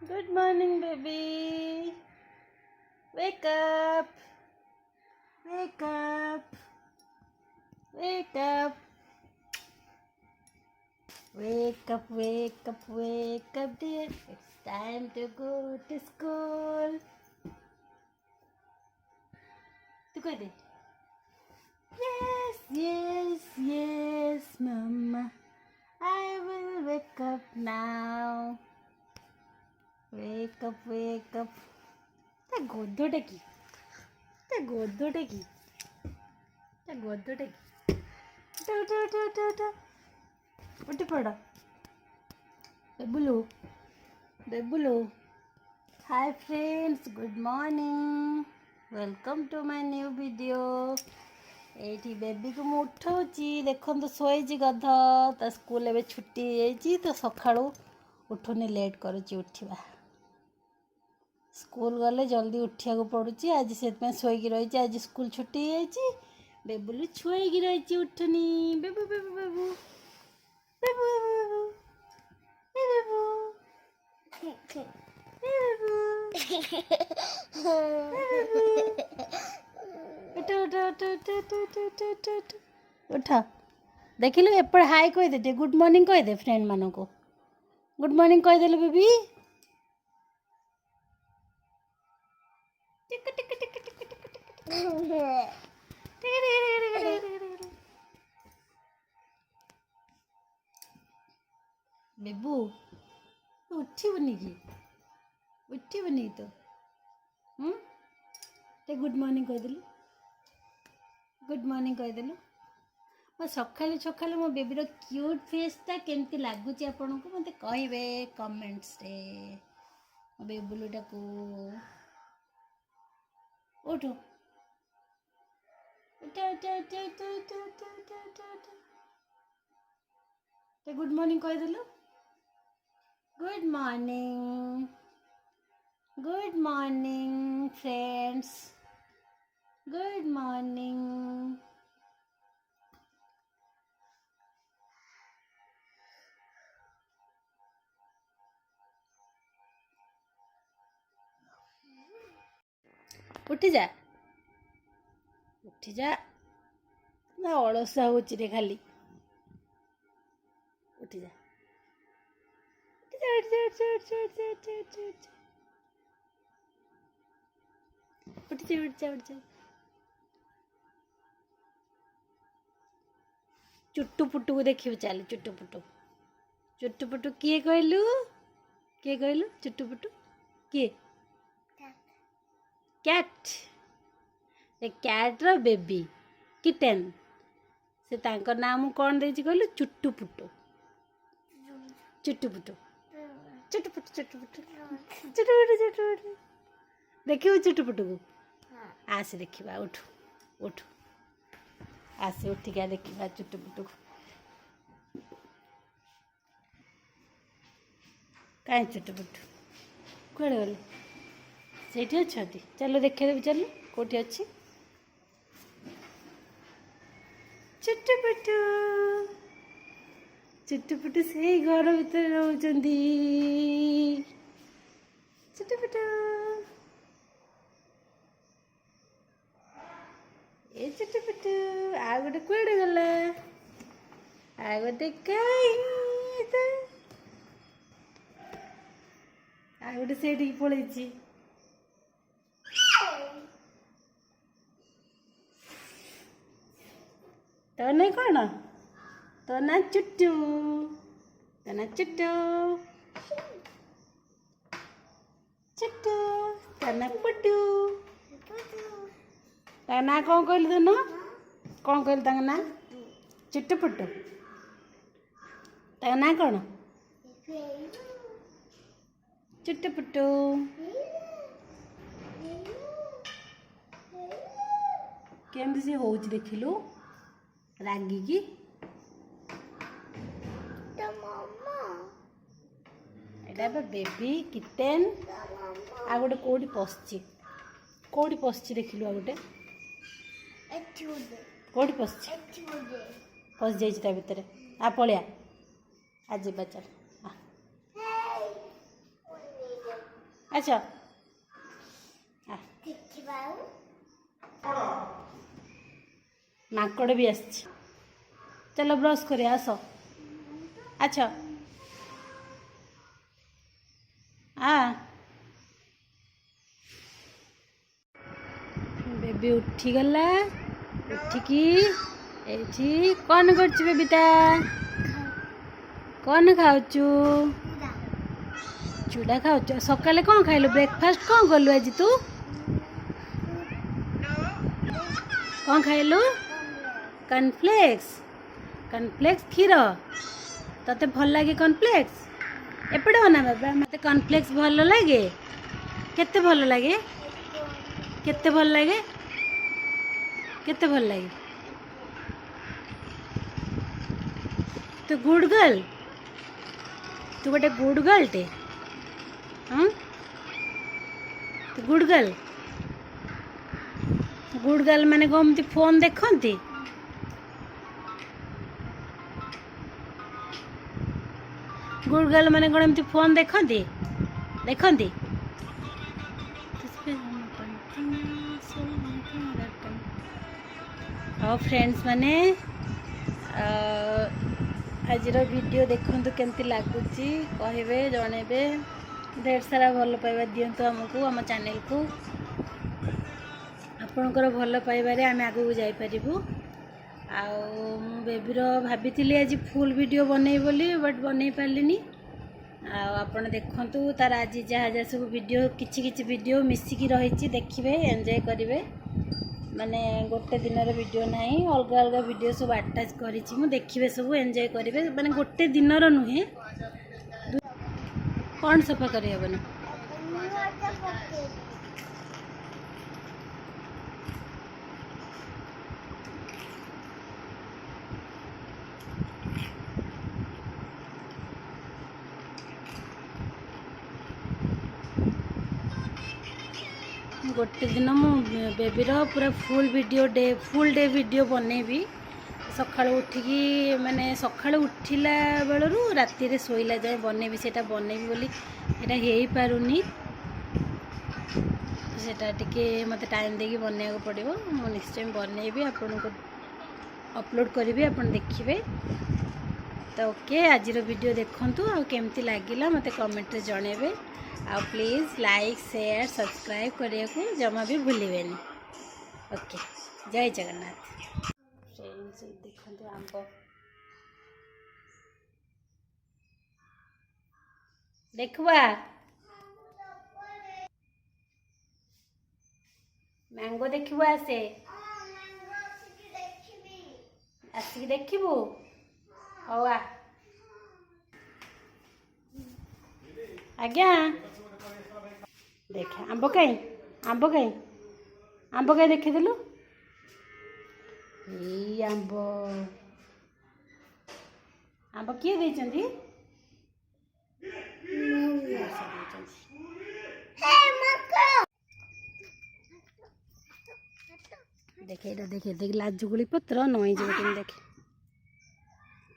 Good morning, baby. Wake up. Wake up. Wake up. Wake up, wake up, wake up, dear. It's time to go to school. Tu kau deh? Yes, yes, yes, Mama. I will wake up now. Wake up, wake up. ତା ଗଦଟା କି? ତା ଗଦଟା କି? ତା ଗଦଟା କି? ଉଠ ଉଠି ପଡ଼। ବେବୁଲୁ ବେବୁଲୁ। Hi friends, good morning. Welcome to my new video. ଏଇଠି ବେବିକୁ ମୁଁ ଉଠଉଛି। ଦେଖନ୍ତୁ ଶୋଇଛି ଗଧ। ତା ସ୍କୁଲ ଏବେ ଛୁଟି ହେଇଯାଇଛି ତ ସକାଳୁ ଉଠୁନି, ଲେଟ୍ କରୁଛି ଉଠିବା। ସ୍କୁଲ ଗଲେ ଜଲ୍ଦି ଉଠିବାକୁ ପଡ଼ୁଛି। ଆଜି ସେଥିପାଇଁ ଶୋଇକି ରହିଛି। ଆଜି ସ୍କୁଲ ଛୁଟି ହେଇଯାଇଛି। ବେବୁଲୁ ଶୋଇକି ରହିଛି, ଉଠୁନି। ବେବୁ ବେବୁ ବେବୁ ବେବୁ ବେବୁ ବେବୁ ଉଠ। ଦେଖିଲୁ ଏପଟେ ହାଇ କହିଦେ, ଟିକେ ଗୁଡ୍ ମର୍ଣ୍ଣିଂ କହିଦେ ଫ୍ରେଣ୍ଡ ମାନଙ୍କୁ। ଗୁଡ୍ ମର୍ଣ୍ଣିଂ କହିଦେଲୁ ବେବି। ବେବୁ ଉଠିବୁନି କି? ଉଠିବୁନି ତ? ଟିକେ ଗୁଡ୍ ମର୍ଣ୍ଣିଂ କହିଦେଲୁ। ଗୁଡ୍ ମର୍ଣ୍ଣିଂ କହିଦେଲୁ। ମୋ ସକାଳୁ ସକାଳୁ ମୋ ବେବିର କ୍ୟୁଟ୍ ଫେସ୍ଟା କେମିତି ଲାଗୁଛି ଆପଣଙ୍କୁ ମୋତେ କହିବେ କମେଣ୍ଟସରେ। ମୋ ବେବୁଲୁଟାକୁ ଉଠୁ। ଉଠ ଉଠ ଉଠ ଉଠ ଉଠ ଉଠ ଉଠ ଉଠ ଉଠ। ଟିକେ ଗୁଡ୍ ମର୍ଣ୍ଣିଂ କହିଦେଲୁ। Good morning. Good morning friends. Good morning. ଉଠିଯା ଉଠିଯା। ନା ଅଳସୁଆ ହଉଛି ରେ ଖାଲି। ଉଠିଯା ଉଠିଯା ଉଠିଯା ଉଠିଯା ଉଠିଯା ଉଠିଯା ଉଠିଯା ଉଠିଯା ଉଠିଯା। ଚୁଟୁ ପୁଟୁକୁ ଦେଖିବୁ ଚାଲେ। ଚୁଟୁ ପୁଟୁ। ଚୁଟୁ ପୁଟୁ କିଏ କହିଲୁ? କିଏ କହିଲୁ ଚୁଟୁ ପୁଟୁ? କିଏ? କ୍ୟାଟ୍। ଏ କ୍ୟାଟ୍ର ବେବି କିଟେନ୍। ସେ ତାଙ୍କ ନାଁ ମୁଁ କ'ଣ ଦେଇଛି କହିଲୁ? ଚୁଟୁ ପୁଟୁ। ଚୁଟୁ ପୁଟୁ ଚୁଟୁ ପୁଟୁ ଚୁଟୁ ପୁଟୁ ଚୁଟୁ ପୁଟୁ ଚୁଟୁ ପୁଟୁ। ଦେଖିବୁ ଚୁଟୁ ପୁଟୁକୁ? ଆସେ ଦେଖିବା। ଉଠୁ ଉଠୁ ଆସେ ଉଠିକା ଦେଖିବା ଚୁଟୁ ପୁଟୁକୁ। କାହିଁ ଚୁଟୁ ପୁଟୁ କୁଆଡ଼େ ଗଲେ? ସେଇଠି ଅଛନ୍ତି। ଚାଲ ଦେଖେଇଦେବି। ଚାଲ କେଉଁଠି ଅଛି ଚୁଟୁ ପୁଟୁ? ଚୁଟୁ ପୁଟୁ ସେଇ ଘର ଭିତରେ ରହୁଛନ୍ତି। ଚୁଟୁ ପୁଟୁ ଏ ଚୁଟୁ ପୁଟୁ। ଆଉ ଗୋଟେ କୁଆଡ଼େ ଗଲା? ଆଉ ଗୋଟେ କାହିଁ? ଆଉ ଗୋଟେ ସେଇଠିକି ପଳେଇଛି। ତୋ ନାଁ କ'ଣ? ତୋ ନାଁ ଚୁଟୁ। ତୋ ନାଁ ଚୁଟୁ। ଚୁଟୁ। ତୋ ନାଁ ପୁଟୁ। ତା ନାଁ କ'ଣ କହିଲୁ? ତୋ ନାଁ କ'ଣ କହିଲୁ ତାଙ୍କ ନାଁ? ଚୁଟୁ ପୁଟୁ। ତାଙ୍କ ନାଁ କ'ଣ? ଚୁଟୁ ପୁଟୁ। କେମିତି ସେ ହଉଛି ଦେଖିଲୁ ରାଗିକି? ଏଇଟା ଏବେ ବେବି କିଟେନ୍। ଆଉ ଗୋଟେ କୋଉଠି ପଶିଛି? କୋଉଠି ପଶିଛି ଦେଖିଲୁ? ଆଉ ଗୋଟେ କୋଉଠି ପଶିଛି? ପଶିଯାଇଛି ତା ଭିତରେ। ଆ ପଳିଆ। ଆ ଯିବା ଚାଲ। ଆସ ମାଙ୍କଡ଼ ବି ଆସିଛି। ଚାଲ ବ୍ରସ୍ କରିବା ଆସ। ଆଚ୍ଛା ବେବି ଉଠିଗଲା। ଉଠିକି ଏଇଠି କ'ଣ କରୁଛୁ ବେବିଟା? କ'ଣ ଖାଉଛୁ? ଚୁଡ଼ା ଖାଉଛୁ। ସକାଳେ କ'ଣ ଖାଇଲୁ? ବ୍ରେକଫାଷ୍ଟ କ'ଣ କଲୁ ଆଜି ତୁ? କ'ଣ ଖାଇଲୁ? କର୍ଣ୍ଣଫ୍ଲେକ୍ସ। କର୍ଣ୍ଣଫ୍ଲେକ୍ସ କ୍ଷୀର। ତତେ ଭଲ ଲାଗେ କର୍ଣ୍ଣଫ୍ଲେକ୍ସ? ଏପଟେ ବନା ବାବା। ମୋତେ କର୍ଣ୍ଣଫ୍ଲେକ୍ସ ଭଲ ଲାଗେ। କେତେ ଭଲ ଲାଗେ? କେତେ ଭଲ ଲାଗେ? କେତେ ଭଲ ଲାଗେ? ତୁ ଗୁଡ୍ ଗର୍ଲ। ତୁ ଗୋଟେ ଗୁଡ୍ ଗର୍ଲଟେ। ହଁ ତୁ ଗୁଡ୍ ଗର୍ଲ। ଗୁଡ୍ ଗର୍ଲ ମାନେ କ'ଣ ଏମିତି ଫୋନ୍ ଦେଖନ୍ତି? ଗୁଡ୍ ଗର୍ଲ ମାନେ କ'ଣ ଏମିତି ଫୋନ୍ ଦେଖନ୍ତି? ଦେଖନ୍ତି? ଆଉ ଫ୍ରେଣ୍ଡସ୍ ମାନେ ଆଜିର ଭିଡ଼ିଓ ଦେଖନ୍ତୁ କେମିତି ଲାଗୁଛି କହିବେ, ଜଣେଇବେ। ଢେର ସାରା ଭଲ ପାଇବା ଦିଅନ୍ତୁ ଆମକୁ, ଆମ ଚ୍ୟାନେଲକୁ। ଆପଣଙ୍କର ଭଲ ପାଇବାରେ ଆମେ ଆଗକୁ ଯାଇପାରିବୁ। ଆଉ ମୁଁ ବେବିର ଭାବିଥିଲି ଆଜି ଫୁଲ୍ ଭିଡ଼ିଓ ବନେଇବି ବୋଲି, ବଟ୍ ବନେଇ ପାରିଲିନି। ଆଉ ଆପଣ ଦେଖନ୍ତୁ ତାର ଆଜି ଯାହା ଯାହା ସବୁ ଭିଡ଼ିଓ, କିଛି କିଛି ଭିଡ଼ିଓ ମିଶିକି ରହିଛି, ଦେଖିବେ, ଏନ୍ଜୟ କରିବେ। ମାନେ ଗୋଟେ ଦିନର ଭିଡ଼ିଓ ନାହିଁ, ଅଲଗା ଅଲଗା ଭିଡ଼ିଓ ସବୁ ଆଟାଚ୍ କରିଛି ମୁଁ। ଦେଖିବେ ସବୁ, ଏନ୍ଜୟ କରିବେ। ମାନେ ଗୋଟେ ଦିନର ନୁହେଁ। କ'ଣ ସଫା କରିହେବନି? ଗୋଟେ ଦିନ ମୁଁ ବେବିର ପୁରା ଫୁଲ୍ ଡେ ଭିଡ଼ିଓ ବନେଇବି। ସକାଳୁ ଉଠିକି ମାନେ ସକାଳୁ ଉଠିଲା ବେଳରୁ ରାତିରେ ଶୋଇଲା ଯାଏ ବନେଇବି। ସେଇଟା ବନେଇବି ବୋଲି ସେଇଟା ହେଇପାରୁନି। ସେଇଟା ଟିକେ ମୋତେ ଟାଇମ୍ ଦେଇକି ବନେଇବାକୁ ପଡ଼ିବ। ମୁଁ ନିଶ୍ଚୟ ବନେଇବି, ଆପଣଙ୍କୁ ଅପଲୋଡ଼୍ କରିବି, ଆପଣ ଦେଖିବେ। ତ ଓକେ, ଆଜିର ଭିଡ଼ିଓ ଦେଖନ୍ତୁ। ଆଉ କେମିତି ଲାଗିଲା ମୋତେ କମେଣ୍ଟରେ ଜଣେଇବେ। ଆଉ ପ୍ଲିଜ୍ ଲାଇକ୍, ସେୟାର, ସବସ୍କ୍ରାଇବ୍ କରିବାକୁ ଜମା ବି ଭୁଲିବେନି। ଓକେ, ଜୟ ଜଗନ୍ନାଥ। ଦେଖନ୍ତୁ ଆମ୍ବ ଦେଖୁଆ, ମ୍ୟାଙ୍ଗୋ ଦେଖିବୁ। ଆସିକି ଦେଖିବୁ। ହଉ ଆଜ୍ଞା। ଦେଖ ଆମ୍ବ କାଇଁ ଦେଖିଦେଲୁ। ଏଇ ଆମ୍ବ କିଏ ଦେଇଛନ୍ତି? ଦେଖେ ଏଇଟା, ଦେଖେ ଲାଜୁକୁଳି ପତ୍ର ନଇଁଯିବ କେମିତି, ଦେଖେ,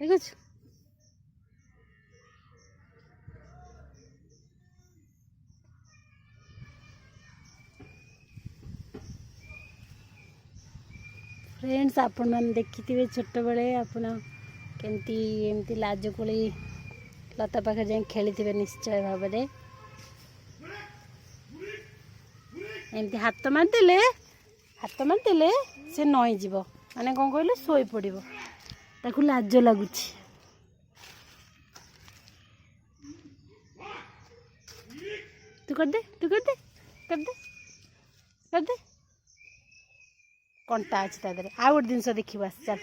ଦେଖୁଛୁ? ଫ୍ରେଣ୍ଡସ୍, ଆପଣମାନେ ଦେଖିଥିବେ ଛୋଟବେଳେ ଆପଣ କେମିତି ଏମିତି ଲାଜୁକୁଳି ଲତା ପାଖରେ ଯାଇ ଖେଳିଥିବେ ନିଶ୍ଚୟ ଭାବରେ। ଏମିତି ହାତ ମାରିଦେଲେ ସେ ନଇଁଯିବ। ମାନେ କ'ଣ କହିଲେ, ଶୋଇପଡ଼ିବ। ତାକୁ ଲାଜ ଲାଗୁଛି। ତୁ କରିଦେ କଣ୍ଟା ଅଛି ତା ଦେହରେ। ଆଉ ଗୋଟେ ଜିନିଷ ଦେଖିବୁ, ଆସ ଚାଲ।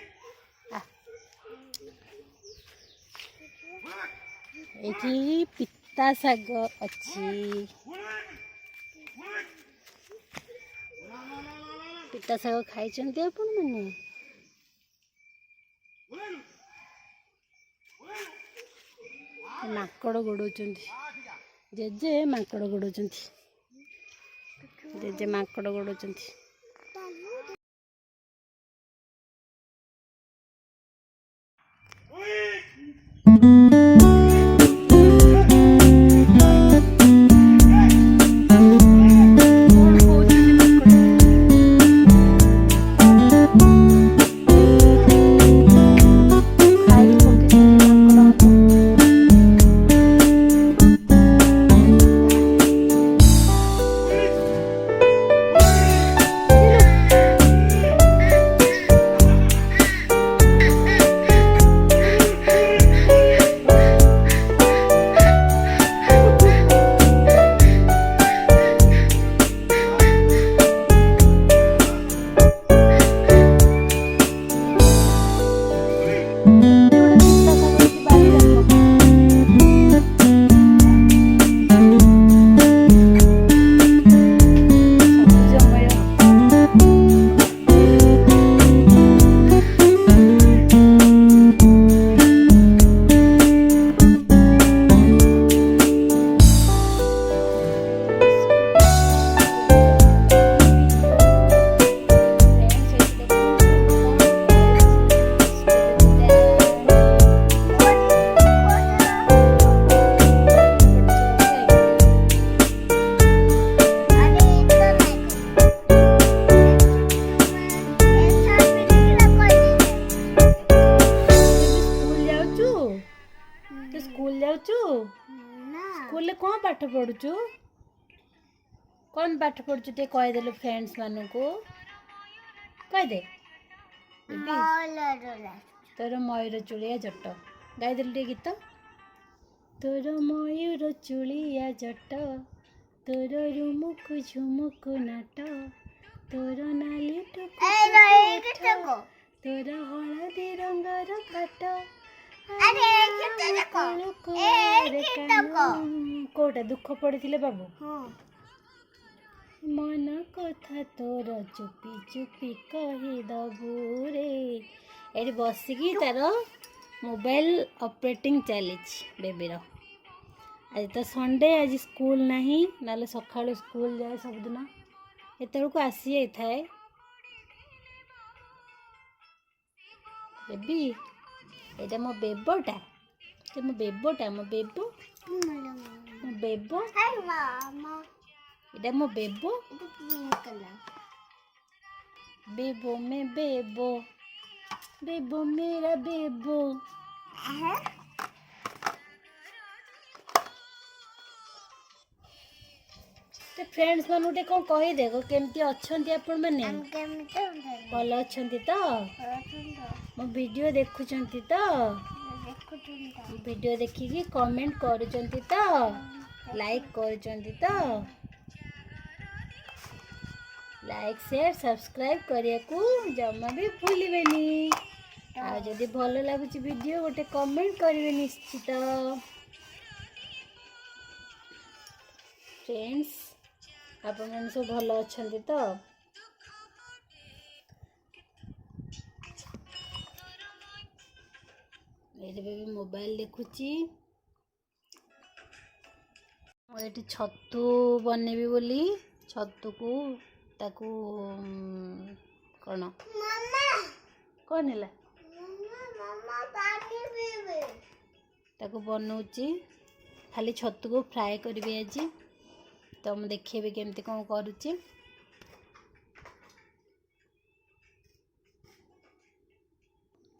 ଏଇଠି ପିତା ଶାଗ ଅଛି। ପିତା ଶାଗ ଖାଇଛନ୍ତି ଆପଣମାନେ? ମାଙ୍କଡ଼ ଗୋଡ଼ଉଛନ୍ତି। ଜେଜେ ମାଙ୍କଡ଼ ଗୋଡ଼ଉଛନ୍ତି। पाठ पढ़ुचु कौन पाठ पढ़ुचु ते कहीदेलु फ्रेंड्स मानू को कहीदे तोर मयूर चुलिया जट गाईदेलु टे गीत तोर मयूर चुलिया जट तोर रुमुकु झुमुकु नाट तोर नाली टुकु तोर हलदी रंगर खाट कोटा दुख पड़े बाबू मन कथा तोर चुपी चुपी कहीदबू रे ये बसिकी तार मोबाइल ऑपरेटिंग चली बेबीर आज तो संडे आज स्कूल नहीं ना सकाळु स्कूल जाए सबुदिन एतबेलू आसी जाए बेबी ये मो बेबोटा मो बेबोटा मो बेबो मो बेबो ये मो बेबो बेबो में बेबो बेबो मेरा बेबो फ्रेंड्स मान गोटे कौन कहीदे केमती अच्छा आपण मैंने भल अच्छा तो मो वीडियो देखुंट तो वीडियो देखिकी कमेंट करुँच तो लाइक करुँच तो लाइक शेयर सब्सक्राइब करने को जमा भी भूलेनि आदि भल लगुच वीडियो गोटे कमेंट करेंगे निश्चित फ्रेंड्स आपण सब भल अच्छा तो ये मोबाइल देखुची ये छतु बनेबी बोली छतु को ताकू कौन कौन है ताकू बनौची खाली छतु को फ्राए करी आज तो मुझे देखेबी केमती कौन करुच्ची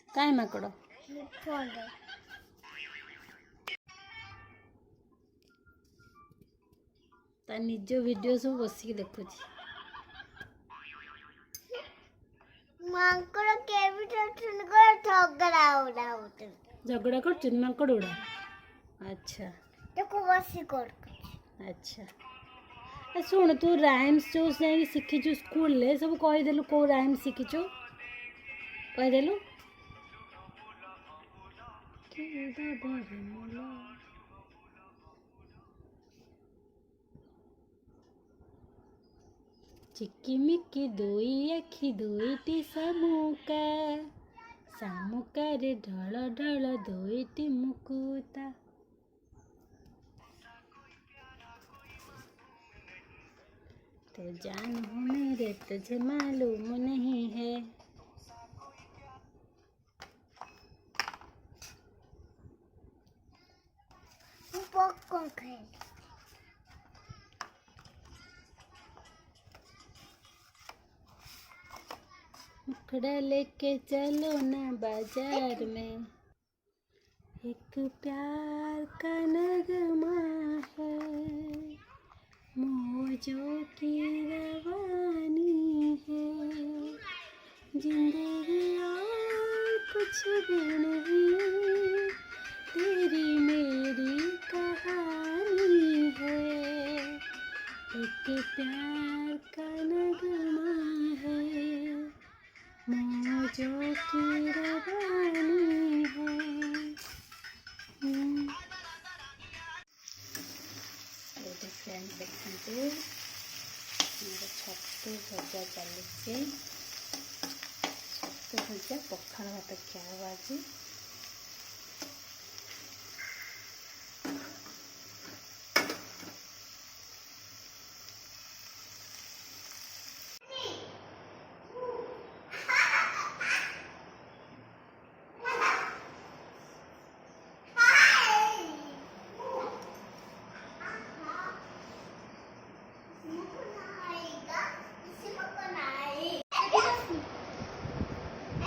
काई माकड़ ता निज वीडियो सब बसिक देखुची झगड़ा कर माकड़ उड़ा अच्छा अच्छा शुण तू राइम्स जो शिखीचु स्कूल सब कहीदेलु कौ राइम्स शिखीचु कहीदेलु चिकिमिकी दुई आखि दुईटी शामुका शामुकारे ढल ढल दुईटी मुकुता तो जान हो मेरे तुझे मालूम नहीं है मुखड़ा लेके चलो ना बाजार में एक प्यार का नगमा है मौजों की रवानी है जिंदगी और कुछ भी नहीं तेरी मेरी कहानी है एक प्यार का नगमा है मौजों की रवानी है फ्रेंड देखते छतु भजा चलती छतु भजा पखाड़ भात क्या आज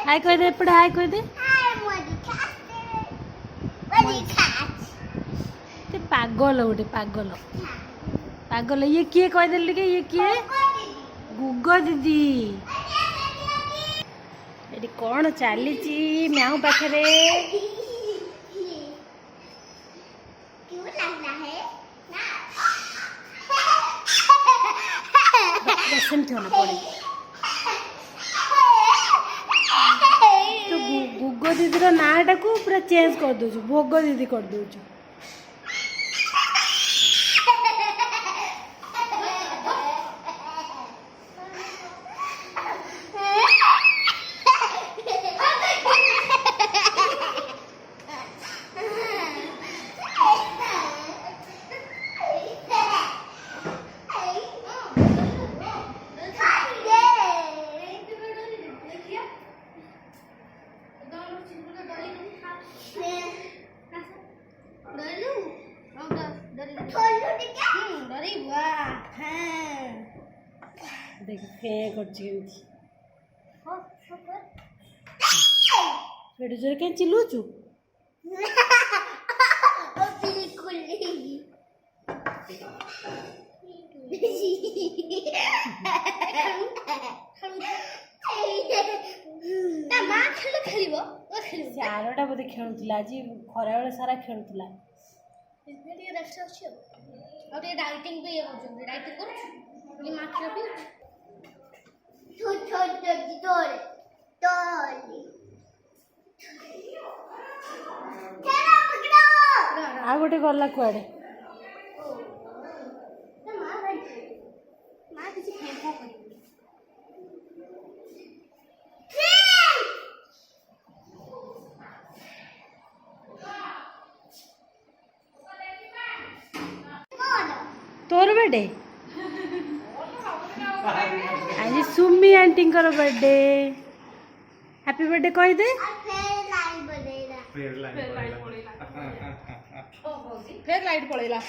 हाय कह दे एपटे हाय कह दे ते पागल पागल गोटे पागल पागल ये किए कहदेली के ये किए गुग दीदी ये कौन चली म्याऊ पाखे सेमती होना पड़े तो गुग दीदी नाटा को पूरा चेंज कर दो भोग दीदी कर दो देख जोर क्या चिल्लुचु आरटा बोधे खेलुला आज खरा बेले सारा खेलुला डाइटिंग भी डाइटिंग कर माँ आ गोटे गला कुआडे तोर बर्थडे आज Sumi aunty birthday happy birthday कह दे फिर लाइट पड़ेगा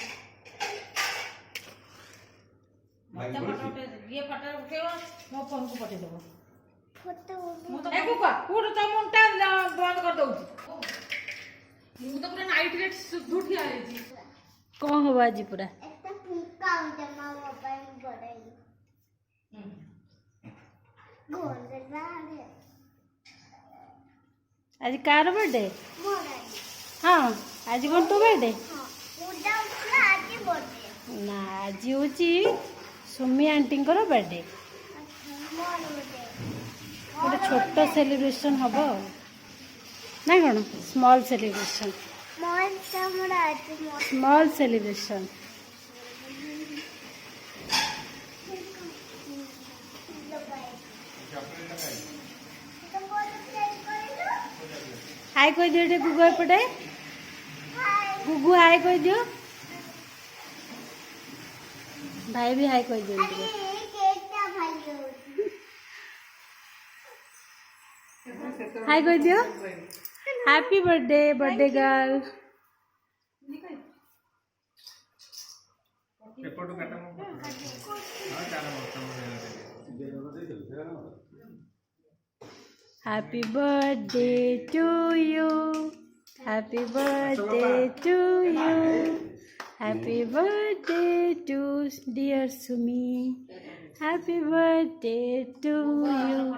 ये फटा उठेव मो फोन को पठे देबो एको का पूरा तो मुंटा बंद कर दउची मु तो पूरा नाइट रेट झूठी आ रही कौन हो आज पूरा एकटा फुका जमा मोबाइल पड़े आज कार बर्थडे हाँ आज कौन तो बर्थडे ना आज हूँ सुमी आंटी बर्थडे गोटे छोट सेलिब्रेशन हम ना कौन स्मॉल सेलिब्रेशन स्मॉल सेलिब्रेशन हाय कह दियो गुगु एपटे गुगु हाय कह दियो भाई भी हाय कह दियो हाय कह दियो happy birthday birthday girl Happy birthday to you. Happy birthday to you. Happy birthday to dear Sumi. Happy birthday to you.